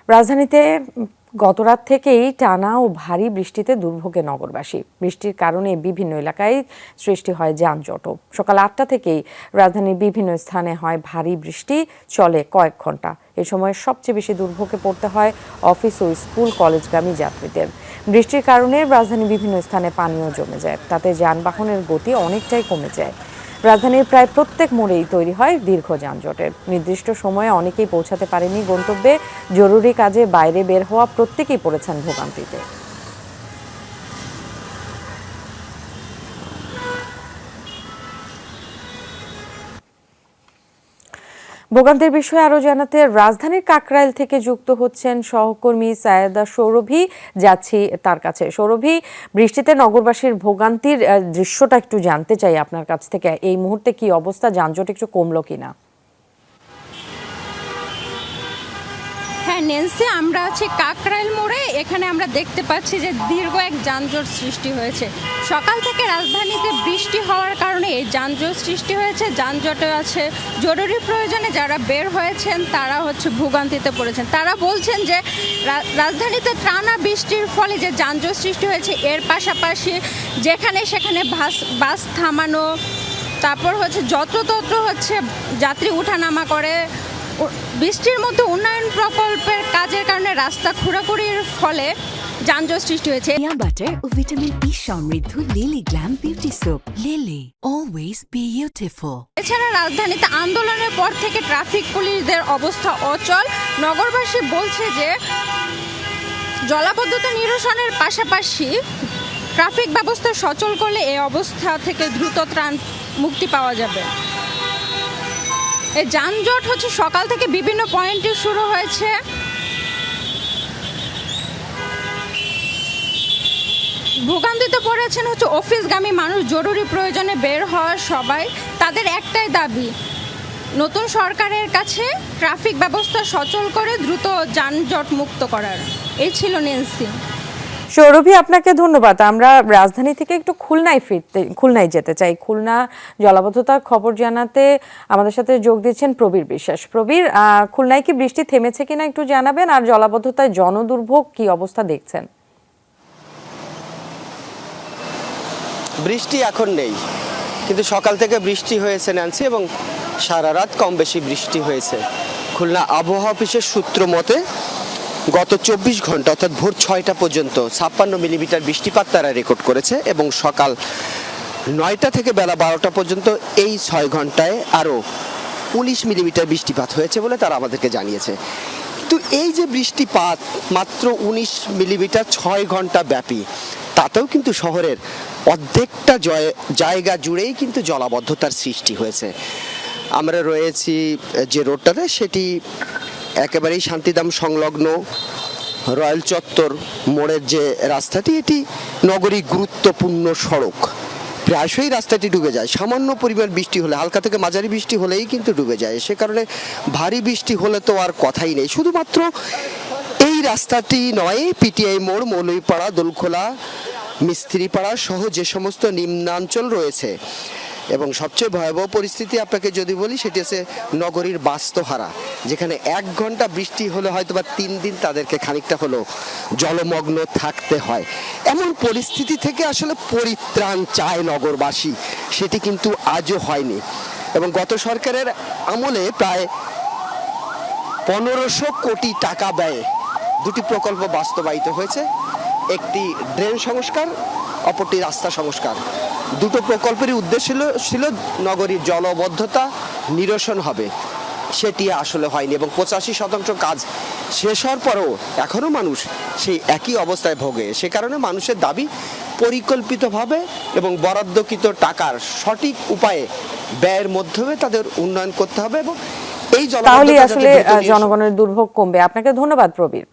রাজধানীতে গতরাত থেকেই টানা ও ভারী বৃষ্টিতে দুর্ভোগে নগরবাসী। বৃষ্টির কারণে বিভিন্ন এলাকায় সৃষ্টি হয় যানজটও। সকাল ৮টা থেকেই রাজধানীর বিভিন্ন স্থানে হয় ভারী বৃষ্টি, চলে কয়েক ঘন্টা। এ সময় সবচেয়ে বেশি দুর্ভোগে পড়তে হয় অফিস ও স্কুল কলেজগামী যাত্রীদের। বৃষ্টির কারণে রাজধানীর বিভিন্ন স্থানে পানিও জমে যায়, তাতে যানবাহনের গতি অনেকটাই কমে যায়। রাজধানীর প্রায় প্রত্যেক মোড়েই তৈরি হয় দীর্ঘ যানজটের। নির্দিষ্ট সময়ে অনেকেই পৌঁছাতে পারেনি গন্তব্যে। জরুরি কাজে বাইরে বের হওয়া প্রত্যেকেই পড়েছেন ভোগান্তিতে। ভোগান্তির বিষয়ে আরো জানাতে রাজধানীর কাকরাইল থেকে যুক্ত হচ্ছেন সহকর্মী সায়েদা সৌরভী। যাচ্ছি তার কাছে। সৌরভী, বৃষ্টিতে নগরবাসীর ভোগান্তির দৃশ্যটা একটু জানতে চাই আপনার কাছ থেকে। এই মুহূর্তে কি অবস্থা, যানজট একটু কমলো কিনা? হ্যাঁ নেন্সি, আমরা আছি কাকরাইল মোড়ে। এখানে আমরা দেখতে পাচ্ছি যে দীর্ঘ এক যানজট সৃষ্টি হয়েছে। সকাল থেকে রাজধানীতে বৃষ্টি হওয়ার কারণে এই যানজট সৃষ্টি হয়েছে। যানজটে আছে জরুরি প্রয়োজনে যারা বের হয়েছেন তারা ভোগান্তিতে পড়েছেন। তারা বলছেন যে রাজধানীতে টানা বৃষ্টির ফলে যে যানজট সৃষ্টি হয়েছে, এর পাশাপাশি যেখানে সেখানে বাস থামানো, তারপর যত্রতত্র যাত্রী উঠানামা করে। বৃষ্টির মধ্যে উন্নয়ন প্রকল্পের কাজের কারণে রাস্তা খোঁড়াখুড়ির ফলে যানজট সৃষ্টি হয়েছে। Shea butter ও ভিটামিন ই সমৃদ্ধ lily glam beauty soap. Lily, always beautiful. এছাড়া রাজধানীতে আন্দোলনের পর থেকে ট্রাফিক পুলিশদের অবস্থা অচল। নগরবাসী বলছে যে জলাবদ্ধতা নিরসনের পাশাপাশি ট্রাফিক ব্যবস্থা সচল করলে এই অবস্থা থেকে দ্রুত ত্রাণ মুক্তি পাওয়া যাবে। এই যানজট সকাল থেকে বিভিন্ন পয়েন্টে শুরু হয়েছে। ভোগান্তিতে পড়েছেন অফিসগামী মানুষ, জরুরি প্রয়োজনে বের হওয়ার সবাই। তাদের একটাই দাবি, নতুন সরকারের কাছে ট্রাফিক ব্যবস্থা সচল করে দ্রুত যানজট মুক্ত করার। এই ছিল নেন্সি। সৌরভী, আপনাকে ধন্যবাদ। আমরা রাজধানী থেকে একটু খুলনায় যেতে চাই। খুলনা জলাবদ্ধতার খবর জানাতে আমাদের সাথে যোগ দিচ্ছেন প্রবীর বিশ্বাস। প্রবীর, খুলনায় কি বৃষ্টি থেমেছে কিনা একটু জানাবেন, আর জলাবদ্ধতায় জনদুর্ভোগ কি অবস্থা দেখছেন? বৃষ্টি এখন নেই, কিন্তু সকাল থেকে বৃষ্টি হয়েছে ন্যান্সি, এবং সারা রাত কম বেশি বৃষ্টি হয়েছে। খুলনা আবহাওয়া অফিসের সূত্র মতে গত 24 ঘন্টা অর্থাৎ ভোর 6টা পর্যন্ত 56 মিলিমিটার বৃষ্টিপাত তারা রেকর্ড করেছে, এবং সকাল 9টা থেকে বেলা 12টা পর্যন্ত এই 6 ঘন্টায় আরও 19 মিলিমিটার বৃষ্টিপাত হয়েছে বলে তারা আমাদেরকে জানিয়েছে। তো এই যে বৃষ্টিপাত মাত্র 19 মিলিমিটার 6 ঘন্টা ব্যাপী, তাতেও কিন্তু শহরের অর্ধেকটা জায়গা জুড়েই কিন্তু জলাবদ্ধতার সৃষ্টি হয়েছে। আমরা রয়েছি যে রোডটাতে, সেটি একেবারেই শান্তিধাম সংলগ্ন রয়্যাল চত্বর মোড়ের যে রাস্তাটি, এটি নগরীর গুরুত্বপূর্ণ সড়ক। প্রায়শই রাস্তাটি ডুবে যায়। সামান্য পরিমাণ বৃষ্টি হলে, হালকা থেকে মাঝারি বৃষ্টি হলেই কিন্তু ডুবে যায়। সে কারণে ভারী বৃষ্টি হলে তো আর কথাই নেই। শুধুমাত্র এই রাস্তাটি নয়, পিটিআই মোড়, মৌলভীপাড়া, দোলখোলা, মিস্ত্রিপাড়া সহ যে সমস্ত নিম্নাঞ্চল রয়েছে, এবং সবচেয়ে ভয়াবহ পরিস্থিতি আপনাকে যদি বলি, সেটি হচ্ছে নগরীর বাস্তহারা, যেখানে 1 ঘন্টা বৃষ্টি হলে হয়তো বা 3 দিন তাদেরকে খানিকটা হলেও জলমগ্ন থাকতে হয়। এমন পরিস্থিতি থেকে আসলে পরিত্রাণ চায় নগরবাসী, সেটি কিন্তু আজও হয়নি। এবং গত সরকারের আমলে প্রায় 1500 কোটি টাকা ব্যয়ে 2টি প্রকল্প বাস্তবায়িত হয়েছে। একটি ড্রেন সংস্কার, অপরটি রাস্তা সংস্কার। দুটো প্রকল্পেরই উদ্দেশ্য ছিল নগরীর জলবদ্ধতা নিরসন হবে, সেটি আসলে হয়নি। এবং 85% কাজ শেষ হওয়ার পরেও এখনও মানুষ সেই একই অবস্থায় ভোগে। সে কারণে মানুষের দাবি, পরিকল্পিতভাবে এবং বরাদ্দকৃত টাকার সঠিক উপায়ে ব্যয়ের মাধ্যমে তাদের উন্নয়ন করতে হবে, এবং এই তাহলে আসলে জনগণের দুর্ভোগ কমবে। আপনাকে ধন্যবাদ প্রবীর।